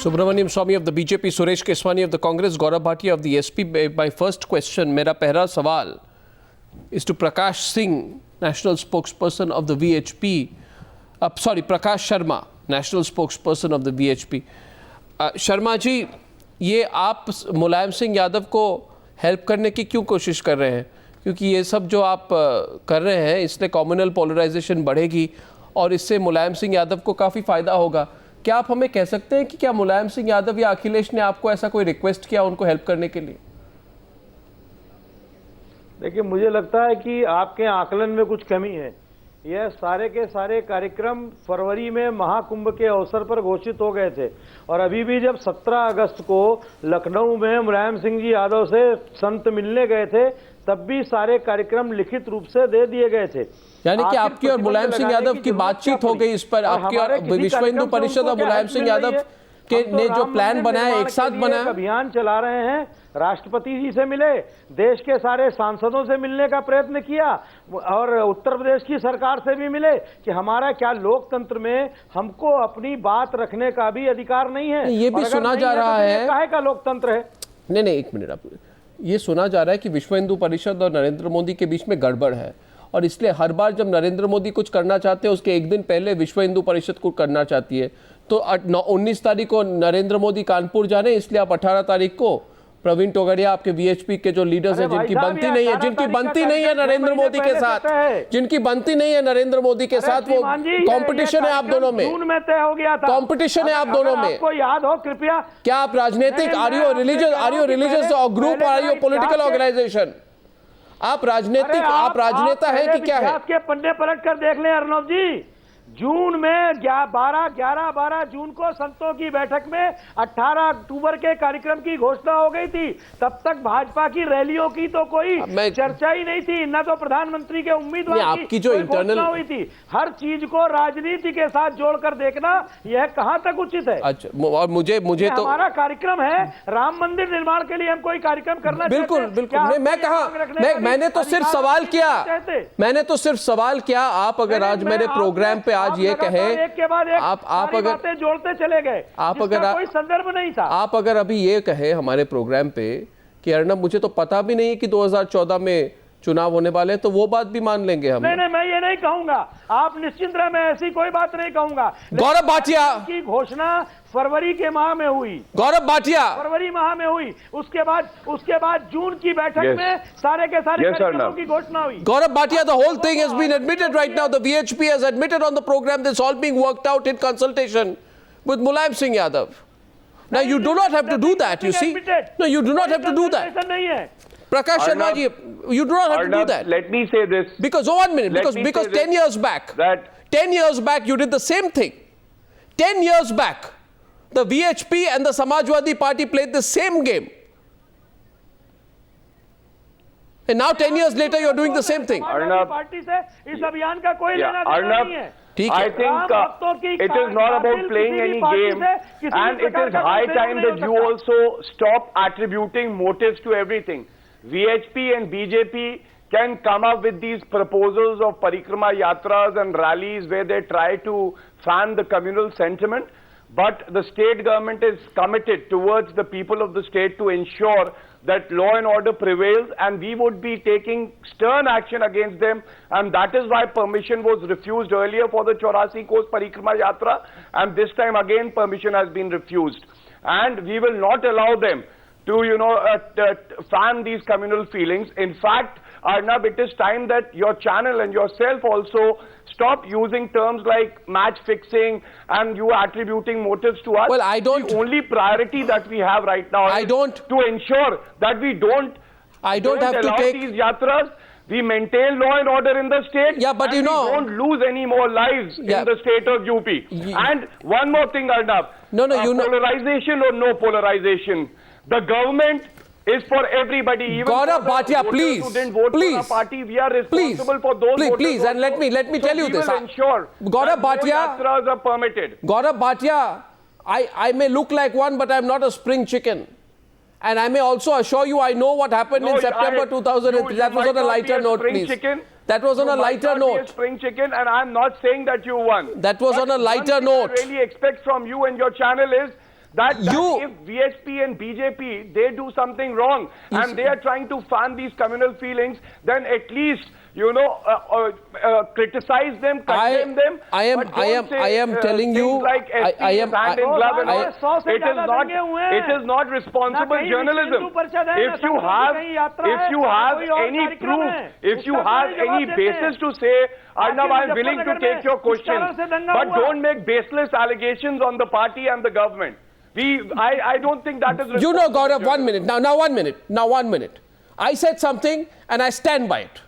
Subramaniam Swamy of the BJP, Suresh Keswani of the Congress, Gaurav Bhatia of the SP. My first question, मेरा पहला सवाल is to Prakash Singh, national spokesperson of the VHP. Prakash Sharma, national spokesperson of the VHP. Sharma ji, ये आप मुलायम सिंह यादव को help करने की क्यों कोशिश कर रहे हैं? क्योंकि ये सब जो आप कर रहे हैं इससे कम्युनल पोलराइजेशन बढ़ेगी और इससे मुलायम सिंह यादव को काफ़ी फ़ायदा होगा. क्या आप हमें कह सकते हैं कि क्या मुलायम सिंह यादव या अखिलेश ने आपको ऐसा कोई रिक्वेस्ट किया उनको हेल्प करने के लिए? देखिए, मुझे लगता है कि आपके आकलन में कुछ कमी है. यह सारे के सारे कार्यक्रम फरवरी में महाकुंभ के अवसर पर घोषित हो गए थे और अभी भी जब 17 अगस्त को लखनऊ में मुलायम सिंह जी यादव से संत मिलने गए थे तब भी सारे कार्यक्रम लिखित रूप से दे दिए गए थे. यानी कि आपकी और मुलायम सिंह यादव की बातचीत हो गई इस पर, आपकी और विश्व हिंदू परिषद और मुलायम सिंह यादव के ने जो प्लान बनाया एक साथ बनाया. अभियान चला रहे हैं, राष्ट्रपति जी से मिले, देश के सारे सांसदों से मिलने का प्रयत्न किया और उत्तर प्रदेश की सरकार से भी मिले कि हमारा क्या लोकतंत्र में हमको अपनी बात रखने का भी अधिकार नहीं है. ये भी सुना जा रहा है काहे का लोकतंत्र है. नहीं, एक मिनट, आप ये सुना जा रहा है कि विश्व हिंदू परिषद और नरेंद्र मोदी के बीच में गड़बड़ है और इसलिए हर बार जब नरेंद्र मोदी कुछ करना चाहते हैं उसके एक दिन पहले विश्व हिंदू परिषद को करना चाहती है. तो 19 तारीख को नरेंद्र मोदी कानपुर जाने, इसलिए आप 18 तारीख को प्रवीण टोगड़िया आपके वीएचपी के जो लीडर्स हैं जिनकी बनती नहीं है नरेंद्र मोदी के साथ, जिनकी बनती नहीं है नरेंद्र मोदी के साथ, वो कंपटीशन है आप दोनों में. जून में तय हो गया था, कंपटीशन है आप दोनों में. आपको याद हो कृपया. क्या आप राजनीतिक are you religious group, are you political organization? आप राजनीतिक, आप राजनेता है कि क्या है? आपके पन्ने पलट कर देख लें अर्नब जी. जून में 12 जून को संतों की बैठक में 18 अक्टूबर के कार्यक्रम की घोषणा हो गई थी. तब तक भाजपा की रैलियों की तो कोई चर्चा ही नहीं थी, न तो प्रधानमंत्री के उम्मीदवार की जो इंटरनल हुई थी. हर चीज को राजनीति के साथ जोड़कर देखना यह कहां तक उचित है? अच्छा, और मुझे तो हमारा कार्यक्रम है राम मंदिर निर्माण के लिए हम कोई कार्यक्रम करना बिल्कुल. मैं कहा, मैंने तो सिर्फ सवाल किया. आप अगर आज मेरे प्रोग्राम पे आज ये कहे, एक के बाद एक आप अगर जोड़ते चले गए, आप अगर कोई संदर्भ नहीं था, आप अगर अभी ये कहे हमारे प्रोग्राम पे कि अर्नब मुझे तो पता भी नहीं कि 2014 में चुनाव होने वाले, तो वो बात भी मान लेंगे हम. नहीं, मैं ये नहीं कहूंगा. आप निश्चिंत रहे, मैं ऐसी कोई बात नहीं कहूंगा. गौरव भाटिया की घोषणा फरवरी के माह में हुई. गौरव भाटिया फरवरी माह में हुई. उसके बाद जून की बैठक में सारे के सारे कार्यक्रमों की घोषणा हुई. Gaurav Bhatia, the whole thing has been admitted right now. The VHP has admitted on the program this all being worked out in consultation with Mulayam Singh Yadav. Now you do not have to do that, you see. No, you do not have to do that. नहीं है. Prakash Sharma ji, you do not have to do that. Let me say this. Because 1 minute, because 10 years back, 10 years back you did the same thing. 10 years back, the VHP and the Samajwadi Party played the same game. And now 10 years later you are doing the same thing. Party से इस अभियान का कोई लेना देना नहीं है. I think it is not about playing any game, and it is high time that you also stop attributing motives to everything. VHP and BJP can come up with these proposals of parikrama yatras and rallies where they try to fan the communal sentiment, but the state government is committed towards the people of the state to ensure that law and order prevails, and we would be taking stern action against them, and that is why permission was refused earlier for the 84 course parikrama yatra, and this time again permission has been refused, and we will not allow them to fan these communal feelings. In fact, Arnab, it is time that your channel and yourself also stop using terms like match fixing and you attributing motives to us. Well, I don't. The only priority that we have right now is to ensure that we don't have to take these yatras. We maintain law and order in the state. Yeah, but and we don't lose any more lives in the state of UP. And one more thing, Arnab. Polarization or no polarization, the government is for everybody. Even Gaurav Bhatia, please, who didn't vote for a party, we are responsible for those voters. Please, and let me tell you this. We will ensure Gaurav Bhatia, no yatras are permitted. Gaurav Bhatia, I may look like one, but I am not a spring chicken. And I may also assure you, I know what happened in September 2003. That was on a lighter note, please. That was on a lighter note. Spring chicken, and I'm not saying that you won. That was on a lighter note. What I really expect from you and your channel is that if VHP and BJP, they do something wrong and they are trying to fan these communal feelings, then at least, criticize them, condemn them. I am telling you, like I am hand in glove and all. It is not responsible journalism. If you have any proof, if you have any basis to say, Arnab, I am willing to take your questions, but don't make baseless allegations on the party and the government. I don't think that is responsible. You know, Gaurav, 1 minute. Now 1 minute. Now 1 minute. I said something and I stand by it.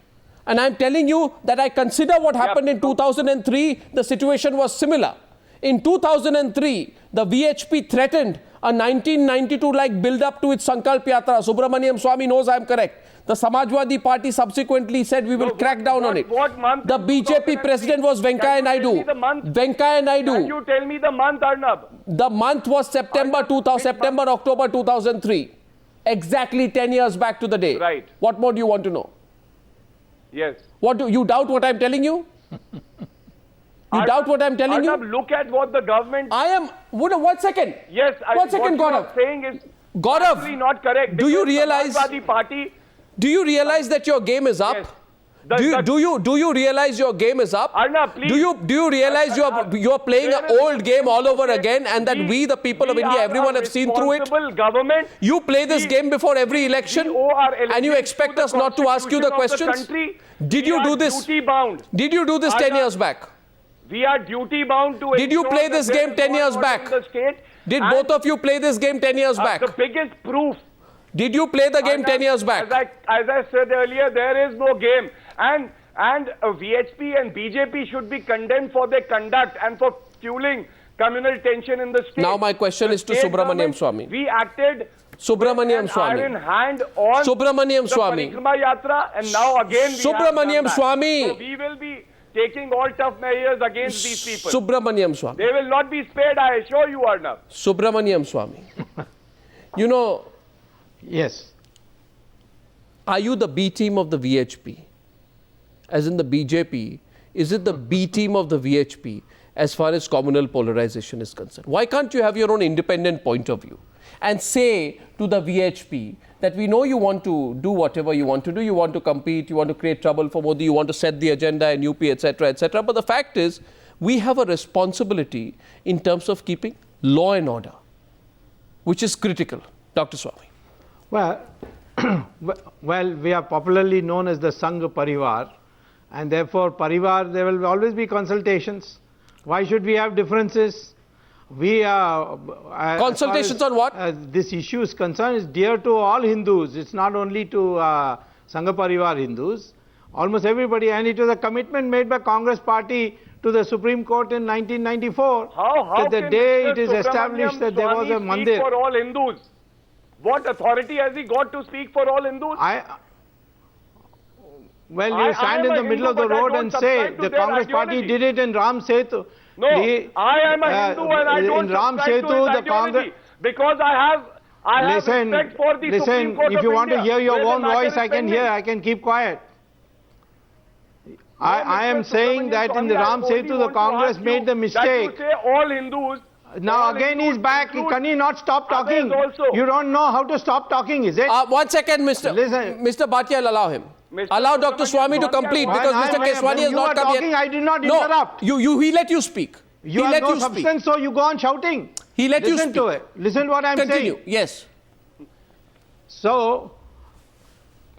And I'm telling you that I consider what happened in 2003, the situation was similar. In 2003, the VHP threatened a 1992-like build-up to its Sankalp Yatra. Subramaniam Swamy knows I'm correct. The Samajwadi Party subsequently said we will crack down on it. What month? The BJP president was Venkaiah Naidu. Venkaiah Naidu. Can you tell me the month, Arnab? The month was September, October 2003. Exactly 10 years back to the day. Right. What more do you want to know? Yes. What do you doubt what I'm telling you? You doubt what I'm telling you? Look at what the government... I am... 1 second. Yes, What you are saying is Gaurav, actually not correct. Do you realize... Party, do you realize that your game is up? Yes. Do you realize your game is up? Arnab, please. Do you realize you're playing an old game all over again, and that we the people of India, everyone have seen through it? Government. You play this game before every election, and you expect us not to ask you the questions? Did you do this? Did you do this 10 years back? We are duty bound to. Did you play this game 10 years back? Did both of you play this game 10 years back? The biggest proof. Did you play the game 10 years back? As I said earlier, there is no game. And VHP and BJP should be condemned for their conduct and for fueling communal tension in the state. Now my question is to Subramaniam Swamy. We acted Subramaniam Swamy. iron hand on Subramaniam Swamy. the Parikrama Yatra, and now again we Subramaniam Swamy. So we will be taking all tough measures against these people. Subramaniam Swamy. They will not be spared, I assure you, Arnab. Subramaniam Swamy. You know... Yes. Are you the B team of the VHP? As in the BJP, is it the B team of the VHP as far as communal polarization is concerned? Why can't you have your own independent point of view and say to the VHP that we know you want to do whatever you want to do, you want to compete, you want to create trouble for Modi, you want to set the agenda in UP, etc., etc. But the fact is, we have a responsibility in terms of keeping law and order, which is critical. Dr. Swamy. Well, we are popularly known as the Sangh Parivar, and therefore Parivar, there will always be consultations. Why should we have differences? We consultations on what? This issue is concerned is dear to all Hindus. It's not only to Sangh Parivar Hindus, almost everybody, and it was a commitment made by Congress party to the Supreme Court in 1994. How the day it is established that there was a mandir for all Hindus. What authority has he got to speak for all Hindus? You stand in the middle of the road and say the Congress party did it in Ram Setu. No, I am a Hindu and I don't in Ram subscribe Setu, to his the Congress. Because I have respect for the Supreme Court if you of want India. to hear your There's own a matter voice, I can pending. hear. I can keep quiet. I am saying that in the Ram Setu, the Congress made the mistake. That you say all Hindus. Now again he's back. Can he not stop talking? You don't know how to stop talking, is it? 1 second, Mr. Bhatia, I'll allow him. Allow Dr. Swamy to complete because Mr. Keswani has not come yet. I did not interrupt. No, he let you speak. You have no substance, so you go on shouting. He let you speak. Listen to it. Listen to what I'm saying. Continue. Yes. So,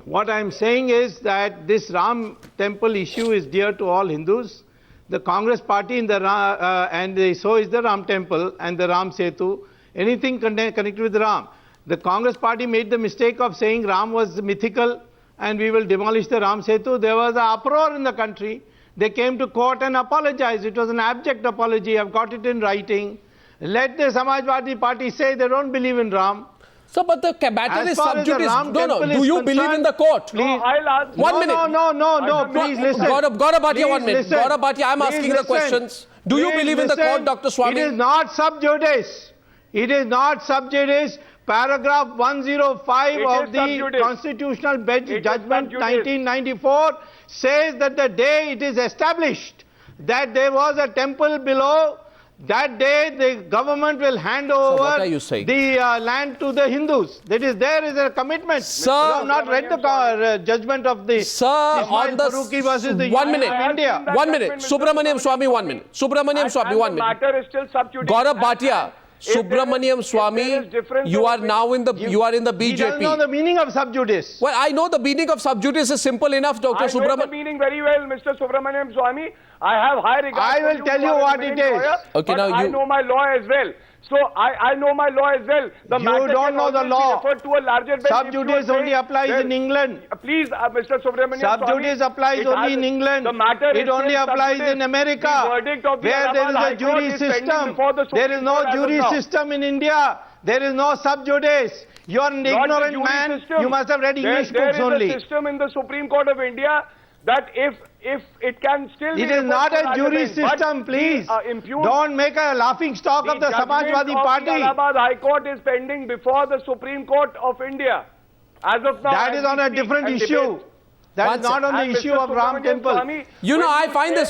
what I'm saying is that this Ram temple issue is dear to all Hindus. The Congress party in the so is the Ram temple and the Ram Setu, anything connected with Ram. The Congress party made the mistake of saying Ram was mythical and we will demolish the Ram Setu. There was an uproar in the country. They came to court and apologized. It was an abject apology. I've got it in writing. Let the Samajwadi party say they don't believe in Ram. So, but the matter is sub judice. No. Do you believe in the court? Please. No, I'll ask. 1 minute. No. Please listen. Gaurav Bhatia, 1 minute. Listen. Gaurav Bhatia, I'm asking the questions. Do you believe in the court, Dr. Swamy? It is not sub judice. It is not sub judice. Paragraph 105 of the Constitutional Judgment 1994 says that the day it is established that there was a temple below that day the government will hand over what are you saying? the land to the Hindus. There is a commitment. Sir, you have not read the judgment of the Sir, on the Faruqi versus the 1 minute, Union of India. 1 minute, Subramaniam Swami, 1 minute, Subramaniam Swami, 1 The minute. matter is still sub judice. Gaurav Bhatia, If there is- Subramaniam if Swami, there is difference you of are now in the He doesn't know BJP. the meaning of sub judice. Well, I know the meaning of sub judice is simple enough, Dr. I know the Subramaniam. meaning very well, Mr. Subramaniam Swami. I have high regard I for will tell you are a what eminent it is. lawyer, Okay, but now I you- know my law as well. So I know my law as well. The You matter don't can know the always be law. referred to a larger bench. Sub If you judice say only applies there- in England. Please, Mr. Subramaniam Sub Swami, judice applies it only has- in England. The matter It is only still sub applies judice. in America, The verdict of the where there is Allahabad a High Court jury is pending system. before the There is Supreme no Court as of jury now. system in India. There is no sub judice. You are an Not the ignorant jury man. system. You must have read English there books is only. a system in the Supreme Court of India that if it can still be It is referred not to a larger jury bench, but system, please. impugn Don't make a laughing stock of the Samajwadi judgment of Party. the Allahabad High Court is pending before the Supreme Court of India. As of now, That as is on we a speak different and issue. debate. That One is not on the And issue Mr. of Ram Subramaniam Temple. Swami, You know, when I you find say-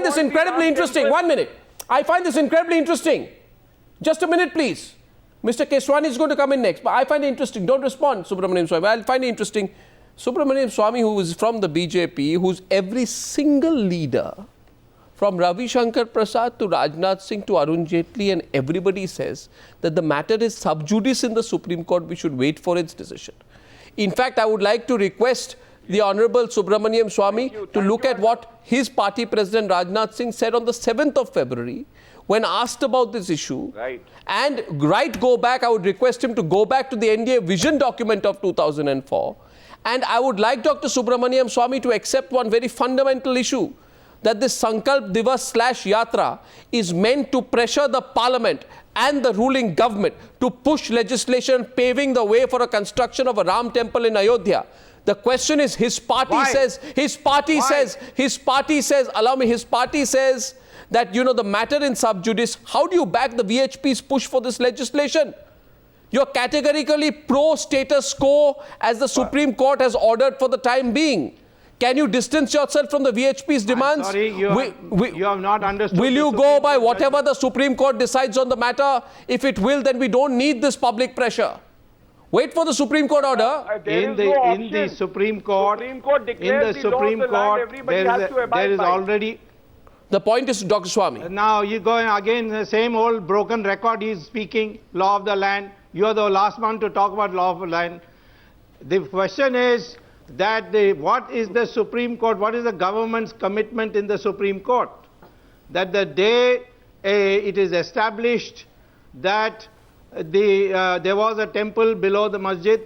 this incredibly interesting. 1 minute. I find this incredibly interesting. Just a minute, please. Mr. Keswani is going to come in next, but I find it interesting. Don't respond, Subramaniam Swami. I'll find it interesting. Subramaniam Swami, who is from the BJP, who's every single leader, from Ravi Shankar Prasad to Rajnath Singh to Arun Jaitley, and everybody says that the matter is sub judice in the Supreme Court. We should wait for its decision. In fact, I would like to request the Honorable Subramaniam Swami to look at what his party president Rajnath Singh said on the 7th of February when asked about this issue. Right. And go back, I would request him to go back to the NDA vision document of 2004. And I would like Dr. Subramaniam Swami to accept one very fundamental issue, that this Sankalp Divas / Yatra is meant to pressure the parliament and the ruling government to push legislation paving the way for a construction of a Ram temple in Ayodhya. The question is, his party Why? says, his party says that, you know, the matter in sub judice. How do you back the VHP's push for this legislation? You're categorically pro-status quo as the Supreme Court has ordered for the time being. Can you distance yourself from the VHP's demands? I'm sorry, you have not understood. Will the you Supreme go by Court whatever the Supreme Court decides on the matter? If it will, then we don't need this public pressure. Wait for the Supreme Court order. There in is no the option. Supreme Court, Supreme Court declares the law of the land, everybody has to abide there is by it. already. The point is, Dr. Swami. Now you go again the same old broken record. He is speaking law of the land. You are the last one to talk about law of the land. The question is that what is the Supreme Court? What is the government's commitment in the Supreme Court? That the day it is established that there was a temple below the masjid,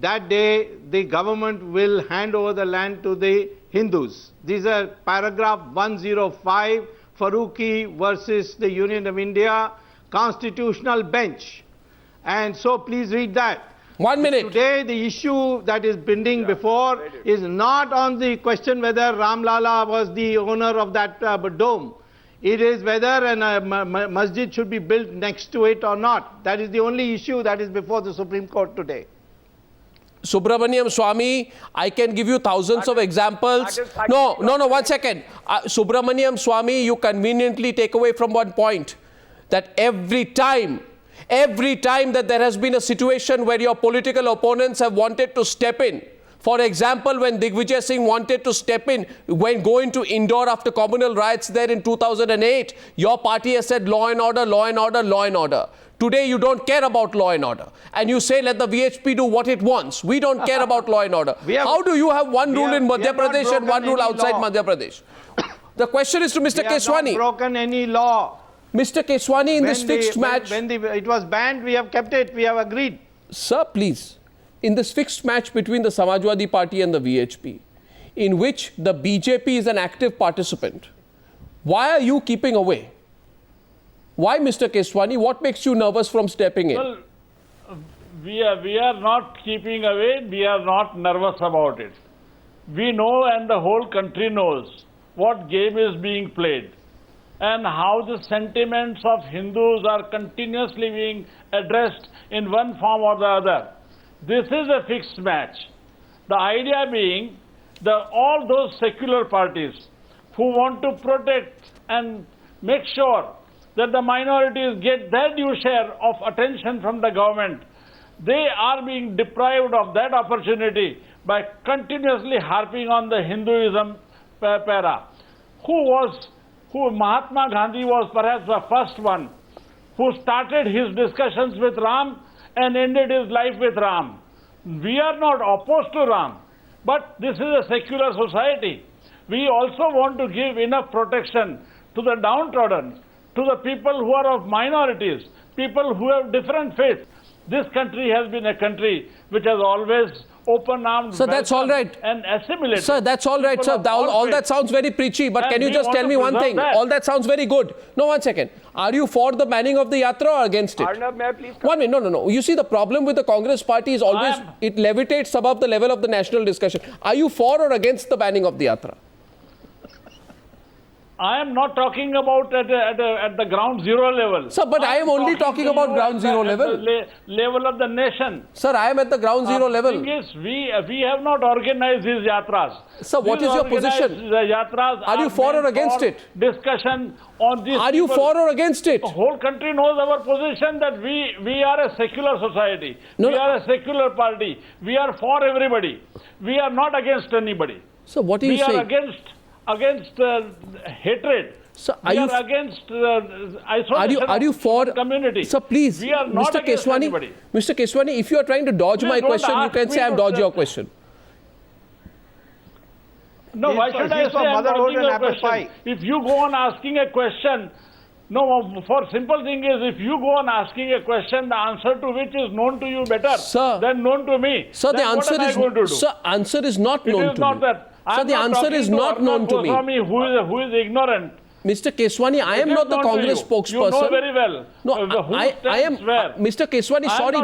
that day the government will hand over the land to the Hindus. These are paragraph 105, Faruqi versus the Union of India, Constitutional Bench. And so please read that. 1 minute. Today the issue that is pending before is not on the question whether Ram Lala was the owner of that dome. It is whether a masjid should be built next to it or not. That is the only issue that is before the Supreme Court today. Subramaniam Swami, I can give you thousands of examples. No, 1 second. Subramaniam Swami, you conveniently take away from one point, that every time that there has been a situation where your political opponents have wanted to step in, for example, when Digvijay Singh wanted to step in, go into Indore after communal riots there in 2008, your party has said law and order, law and order, law and order. Today you don't care about law and order. And you say let the VHP do what it wants. We don't care about law and order. How do you have one rule in Madhya Pradesh and one rule outside Madhya Pradesh? The question is to Mr. Keswani. We have not broken any law. Mr. Keswani, in this fixed match... When it was banned, we have kept it. We have agreed. Sir, please. In this fixed match between the Samajwadi Party and the VHP, in which the BJP is an active participant, why are you keeping away? Why, Mr. Keswani? What makes you nervous from stepping in? Well, we are not keeping away. We are not nervous about it. We know, and the whole country knows, what game is being played and how the sentiments of Hindus are continuously being addressed in one form or the other. This is a fixed match. The idea being that all those secular parties who want to protect and make sure that the minorities get their due share of attention from the government. They are being deprived of that opportunity by continuously harping on the Hinduism para. Mahatma Gandhi was perhaps the first one who started his discussions with Ram and ended his life with Ram. We are not opposed to Ram, but this is a secular society. We also want to give enough protection to the downtrodden, to the people who are of minorities, people who have different faiths. This country has been a country which has always open-armed Sir, that's all right. And assimilated. Sir, that's all right, sir. All that sounds very preachy, but can you just tell me one thing? All that sounds very good. No, one second. Are you for the banning of the yatra or against it? Arnab, may I please come? 1 minute. No. You see, the problem with the Congress party is always it levitates above the level of the national discussion. Are you for or against the banning of the yatra? I am not talking about at the ground zero level. Sir, but I am only talking about ground zero level. At the level of the nation. Sir, I am at the ground zero level. The thing is, we have not organized these yatras. Sir, what is your position? The yatras are you for or against it? Discussion on this. Are you for or against it? The whole country knows our position that we are a secular society. We are a secular party. We are for everybody. We are not against anybody. So what are you saying? We are against hatred. So we are against isolation are you for community? Sir, please, we are not Mr. Keswani, anybody. Mr. Keswani, if you are trying to dodge my question, you can say I am dodging your question. No, why should I say I am dodging your question? Pie. If you go on asking a question, no, for simple thing is, if you go on asking a question, the answer to which is known to you better than known to me, sir, the answer is going to do? Sir, answer is not known to me. It is not that. Sir, the answer is not known to me. Who is ignorant. Mr. Keswani, I am not the Congress spokesperson. You know very well. No, I am. Mr. Keswani, sorry,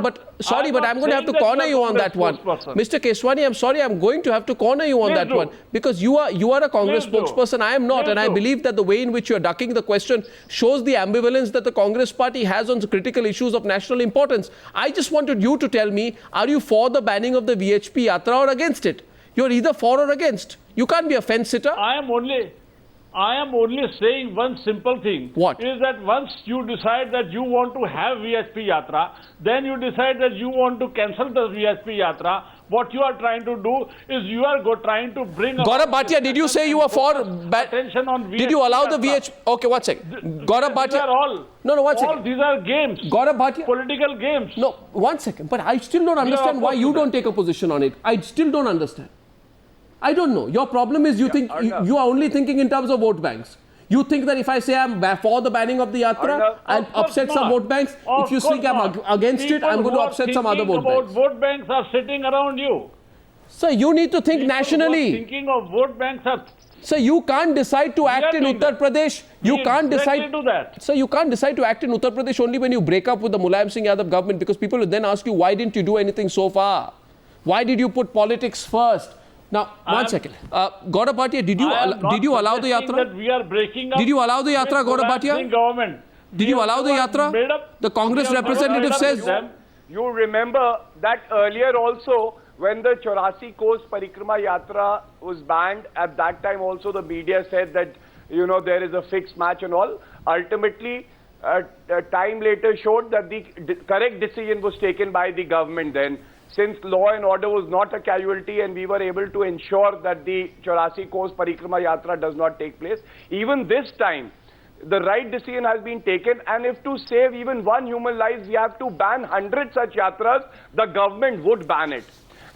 but I'm going to have to corner you on that one. Mr. Keswani, I'm sorry, I'm going to have to corner you on that one because you are a Congress spokesperson. I am not, and I believe that the way in which you are ducking the question shows the ambivalence that the Congress party has on critical issues of national importance. I just wanted you to tell me: are you for the banning of the VHP Yatra or against it? You're either for or against. You can't be a fence sitter. I am only saying one simple thing. What? Is that once you decide that you want to have VHP Yatra, then you decide that you want to cancel the VHP Yatra. What you are trying to do is you are trying to bring... Gaurav Bhatia, did you say you were for... attention on VHP Did you allow the Yatra. VHP... Okay, one second. Gaurav Bhatia... These are all... No, one second. All these are games. Gaurav Bhatia... Political games. No, one second. But I still don't understand why you don't take a position on it. I still don't understand. I don't know. Your problem is you think you are only thinking in terms of vote banks. You think that if I say I'm for the banning of the Yatra, I'll upset some vote banks. If you think I'm against it, I'm going to upset some other vote banks. Vote banks are sitting around you. Sir, you need to think nationally. Thinking of vote banks are... Sir, you can't decide to act in Uttar Pradesh. You can't decide. Do that. Sir, you can't decide to act in Uttar Pradesh only when you break up with the Mulayam Singh Yadav government, because people will then ask you, why didn't you do anything so far? Why did you put politics first? Now, one second. Gaurav Bhatia, did you allow the yatra? That we are breaking up. Did you allow the yatra, Gaurav Bhatia? Government. Did you allow the yatra? The Congress representative says... You remember that earlier also, when the 84 Coast Parikrama Yatra was banned, at that time also the media said that, you know, there is a fixed match and all. Ultimately, time later showed that the correct decision was taken by the government then. Since law and order was not a casualty and we were able to ensure that the 84 Coast Parikrama Yatra does not take place, even this time, the right decision has been taken, and if to save even one human life, we have to ban 100 such yatras, the government would ban it.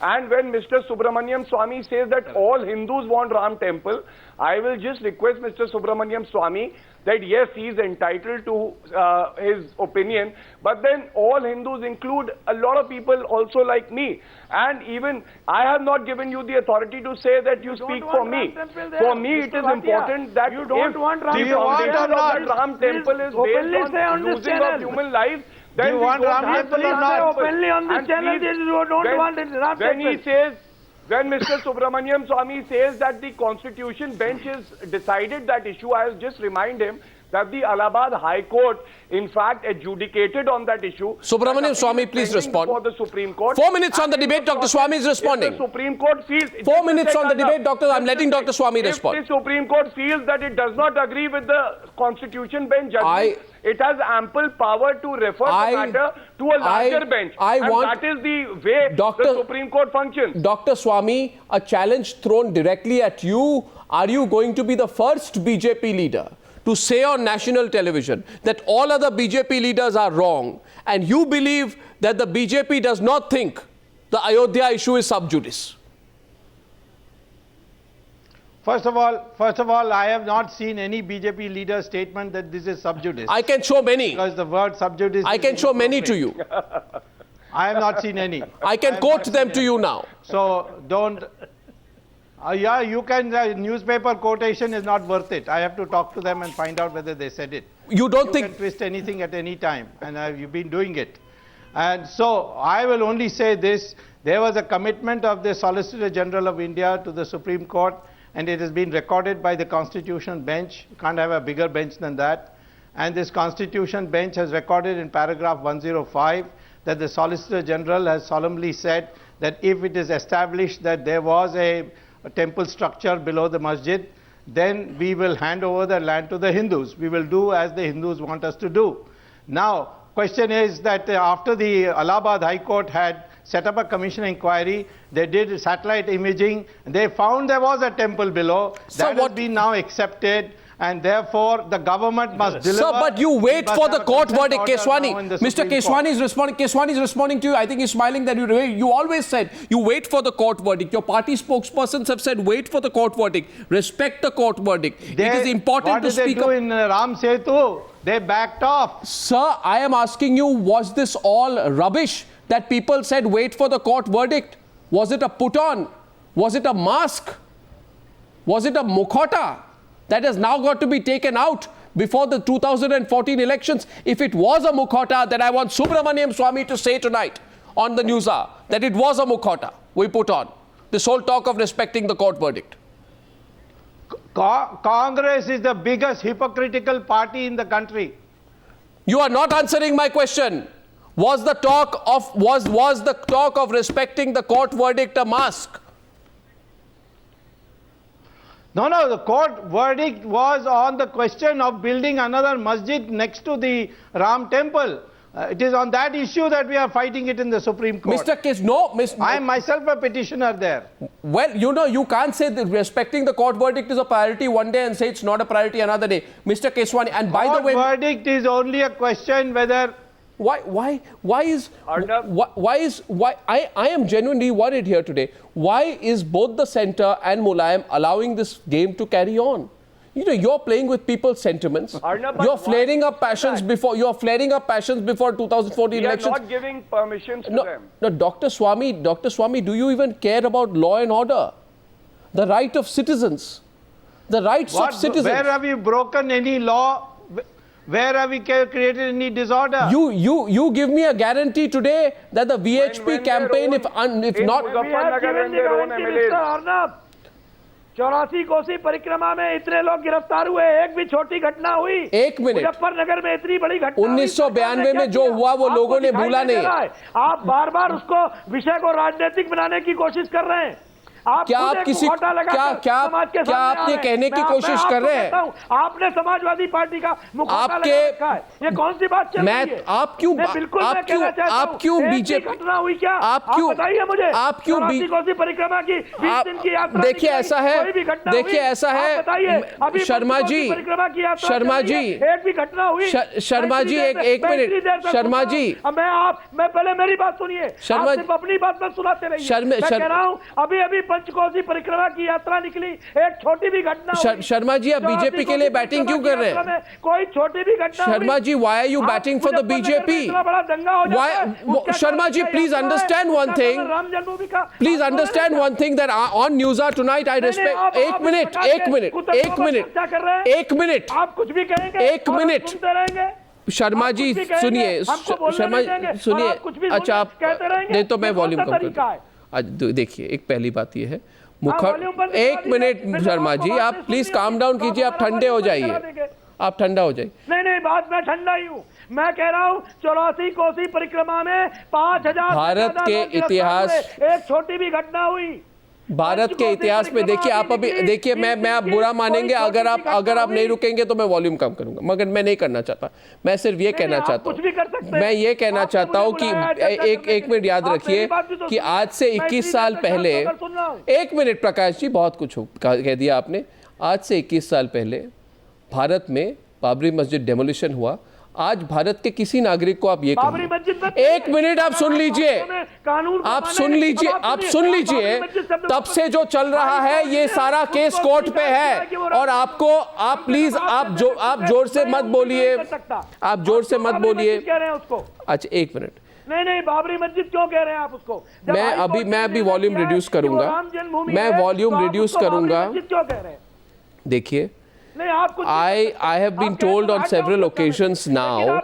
And when Mr. Subramaniam Swamy says that all Hindus want Ram Temple, I will just request Mr. Subramaniam Swamy that yes, he is entitled to his opinion, but then all Hindus include a lot of people also like me. And even I have not given you the authority to say that you speak for me. For me, it is important that you don't want Ram the foundation of the Ram Temple is based on losing of human lives. Then you want Ram Temple or not? Openly on this channel, you don't want Ram Temple. When he says, when Mr. Subramaniam Swamy says that the Constitution bench has decided that issue, I will just remind him that the Allahabad High Court, in fact, adjudicated on that issue. Subramaniam Swamy, please respond. For the Supreme Court. 4 minutes on the debate, Dr. Swamy is responding. If the Supreme Court feels... 4 minutes on the debate, Doctor. I'm letting Dr. Swamy respond. If the Supreme Court feels that it does not agree with the Constitution bench judgment, it has ample power to refer the matter to a larger bench. That is the way the Supreme Court functions. Dr. Swamy, a challenge thrown directly at you. Are you going to be the first BJP leader to say on national television that all other BJP leaders are wrong, and you believe that the BJP does not think the Ayodhya issue is sub judice? First of all, I have not seen any BJP leader statement that this is sub judice. I can show many. Because the word sub judice... I can show many to you. I have not seen any. I can quote them to you now. So don't... yeah, you can... newspaper quotation is not worth it. I have to talk to them and find out whether they said it. You can twist anything at any time, and you've been doing it. And so I will only say this. There was a commitment of the Solicitor General of India to the Supreme Court, and it has been recorded by the Constitution bench. You can't have a bigger bench than that. And this Constitution bench has recorded in paragraph 105 that the Solicitor General has solemnly said that if it is established that there was a temple structure below the masjid, then we will hand over the land to the Hindus. We will do as the Hindus want us to do. Now, question is that after the Allahabad High Court had set up a commission inquiry, they did satellite imaging, they found there was a temple below. That has been now accepted, and therefore the government must deliver. Sir, but you wait for the court verdict, Keswani. Mr. Keswani is responding. Keswani is responding to you. I think he's smiling that you always said you wait for the court verdict. Your party spokespersons have said wait for the court verdict. Respect the court verdict. It is important to speak up. What did they do in Ram Setu? They backed off. Sir, I am asking you, was this all rubbish that people said wait for the court verdict? Was it a put-on? Was it a mask? Was it a mukhota that has now got to be taken out before the 2014 elections? If it was a mukhota, then I want Subramaniam Swamy to say tonight on the Newshour that it was a mukhota we put on. This whole talk of respecting the court verdict. Congress is the biggest hypocritical party in the country. You are not answering my question. Was the talk of respecting the court verdict a mask? No, the court verdict was on the question of building another masjid next to the Ram temple. It is on that issue that we are fighting it in the Supreme Court. Mr. Kes, no. I am myself a petitioner there. Well, you can't say that respecting the court verdict is a priority one day and say it's not a priority another day. Mr. Keswani, and by the way... Court verdict is only a question whether... I am genuinely worried here today. Why is both the centre and Mulayam allowing this game to carry on? You're playing with people's sentiments. You're flaring up passions before 2014 elections. We are not giving permissions to them. No, Dr. Swamy, do you even care about law and order? The right of citizens. The rights of citizens. Where have you broken any law? Where have we created any disorder? You give me a guarantee today that the VHP campaign, if not... चौरासी कोसी परिक्रमा में इतने लोग गिरफ्तार हुए, एक भी छोटी घटना हुई? एक मिनट, मुजफ्फरनगर में इतनी बड़ी घटना 1992 में जो हुआ वो लोगों ने भूला नहीं। आप बार बार उसको विषय को राजनीतिक बनाने की कोशिश कर रहे हैं। क्या आप ये कहने की कोशिश कर रहे हैं? आपने समाजवादी पार्टी का मुखौटा लगा रखा है। ये कौन सी बात चल रही है? आप क्यों बीजेपी घटना हुई क्या? आप बताइए मुझे। आप क्यों कोसी परिक्रमा की 20 दिन की यात्रा? देखिए ऐसा है शर्मा जी, एक मिनट शर्मा जी, मैं पहले मेरी बात सुनिए। आप सिर्फ अपनी बात मत सुनाते रहिए। मैं कह रहा हूँ अभी पंचकोसी परिक्रमा की यात्रा निकली, एक छोटी भी घटना शर्मा जी, आप बीजेपी के लिए बैटिंग क्यों कर रहे हैं? कोई छोटी भी घटना Sharma ji, why are you batting for the BJP? Sharma ji, please understand one thing. Please understand one thing that on Newshour tonight I respect. एक मिनट आप कुछ भी कहेंगे, सुनते रहेंगे। शर्मा जी सुनिए, अच्छा आप नहीं तो मैं वॉल्यूम कम कर दूं। आज देखिए, एक पहली बात ये है एक मिनट शर्मा जी, आप प्लीज काम डाउन कीजिए, आप ठंडे हो जाइए। आप ठंडा हो जाइए। नहीं, बात मैं ठंडा ही हूँ। मैं कह रहा हूँ 84 कोसी परिक्रमा में 5,000 भारत के इतिहास, एक छोटी भी घटना हुई भारत के इतिहास में देखिए, आप अभी देखिए, मैं आप बुरा मानेंगे अगर आप नहीं रुकेंगे तो मैं वॉल्यूम कम करूंगा, मगर मैं नहीं करना चाहता। मैं सिर्फ ये कहना चाहता हूँ, मैं ये कहना चाहता हूँ कि एक मिनट याद रखिए कि आज से 21 साल पहले, एक मिनट प्रकाश जी, बहुत कुछ कह दिया आपने। आज से 21 साल पहले भारत में बाबरी मस्जिद डेमोलिशन हुआ। आज भारत के किसी नागरिक को आप ये एक मिनट आप सुन लीजिए, आप सुन लीजिए, तब से जो चल रहा है ये सारा केस कोर्ट पे है, और आप प्लीज आप जोर से मत बोलिए, आप जोर से मत बोलिए। अच्छा एक मिनट, नहीं, बाबरी मस्जिद क्यों कह रहे हैं आप उसको? मैं अभी वॉल्यूम रिड्यूस करूंगा, मैं वॉल्यूम रिड्यूस करूंगा। देखिए, I have been told on several occasions now,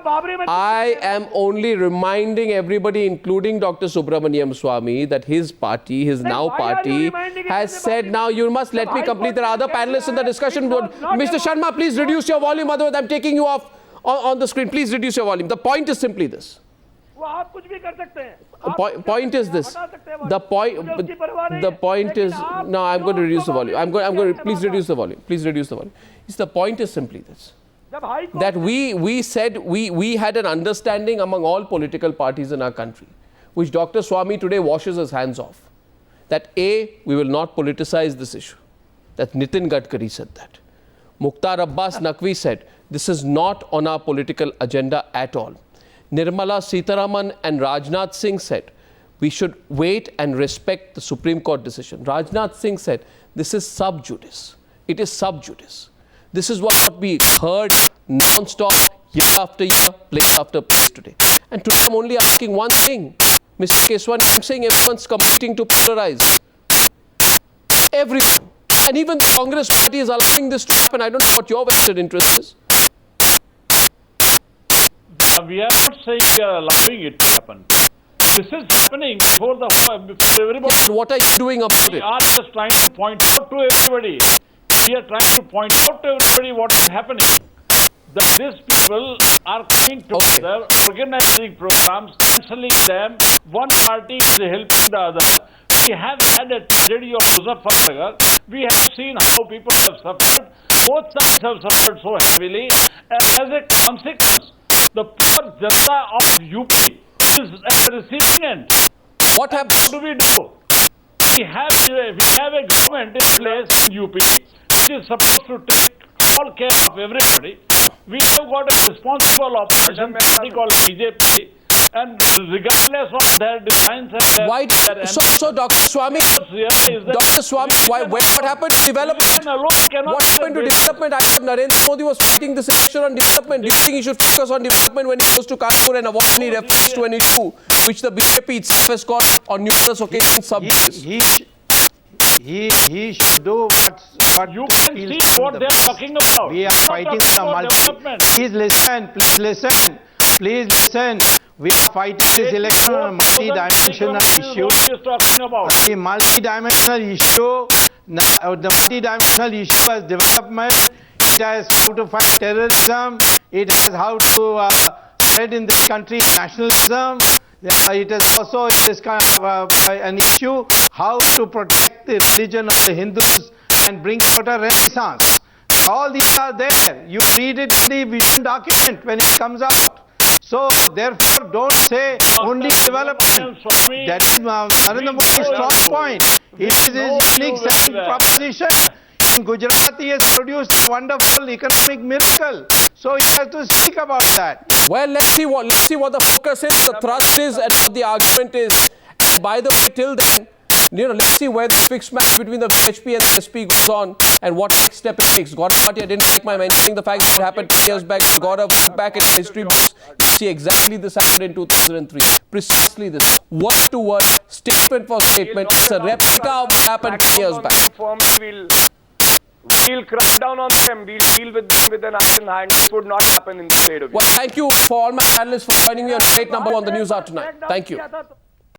I am only reminding everybody, including Dr. Subramaniam Swamy, that his party, his now party, has said, now you must let me complete. There are other panelists in the discussion. Mr. Sharma, please reduce your volume, otherwise I'm taking you off on the screen. Please reduce your volume. The point is simply this. Point is this. The point is, no, I'm going to reduce the volume. I'm going to, please reduce the volume. Please reduce the volume. The point is simply this, that we said we had an understanding among all political parties in our country, which Dr. Swamy today washes his hands off, that A, we will not politicize this issue. That Nitin Gadkari said that. Mukhtar Abbas Naqvi said, this is not on our political agenda at all. Nirmala Sitharaman and Rajnath Singh said, we should wait and respect the Supreme Court decision. Rajnath Singh said, this is sub judice. It is sub judice. This is what we heard non-stop, year after year, place after place today. And today I'm only asking one thing. Mr. Keswani, I'm saying everyone's competing to polarize. Everyone. And even the Congress party is allowing this to happen. I don't know what your vested interest is. We are not saying we are allowing it to happen. This is happening before everybody. Yes, what are you doing about it? We are just trying to point out to everybody. We are trying to point out to everybody what is happening. That these people are coming together, organizing programs, cancelling them. One party is helping the other. We have had a tragedy of Muzaffarnagar. We have seen how people have suffered. Both sides have suffered so heavily. And as a consequence, the poor Janta of UP is at the receiving end. What happened? What do we do? We have a government in place in UP which is supposed to take all care of everybody. We have got a responsible opposition party called BJP, and regardless of their designs and their... Why? So Dr. Swamy, what happened to development? What happened to development? I thought Narendra Modi was fighting this election on development. Do you think he should focus on development when he goes to Kanpur and avoid any reference to an issue which the BJP itself has called on numerous occasions sub-judice? He should do what you can see what they are talking about. We are fighting the multi. Please listen. We are fighting this election on a multi-dimensional issue. The multi-dimensional issue, has development. It has how to fight terrorism. It has how to spread in this country nationalism. It is also an issue how to protect the religion of the Hindus and bring about a renaissance. All these are there. You read it in the vision document when it comes out. So therefore don't say only development. That is Narendra Modi's strong point. It is his unique selling proposition. In Gujarat he has produced a wonderful economic miracle. So he has to speak about that. Well, let's see what the focus is, the thrust is, and what the argument is. And by the way, till then, let's see where the fixed match between the VHP and the SP goes on and what next step it takes. Gaurav Bhatia didn't like my mentioning the fact that it happened 10 years back. Gaurav went back in history books. You see exactly this happened in 2003. Precisely this. Word to word, statement for statement. It's a replica of what happened 10 years back. We'll crack down on them. We'll deal with them with an iron hand. This would not happen in the state of. Well, thank you for all my panelists for joining me on debate number 1 on the Newshour tonight. Thank you.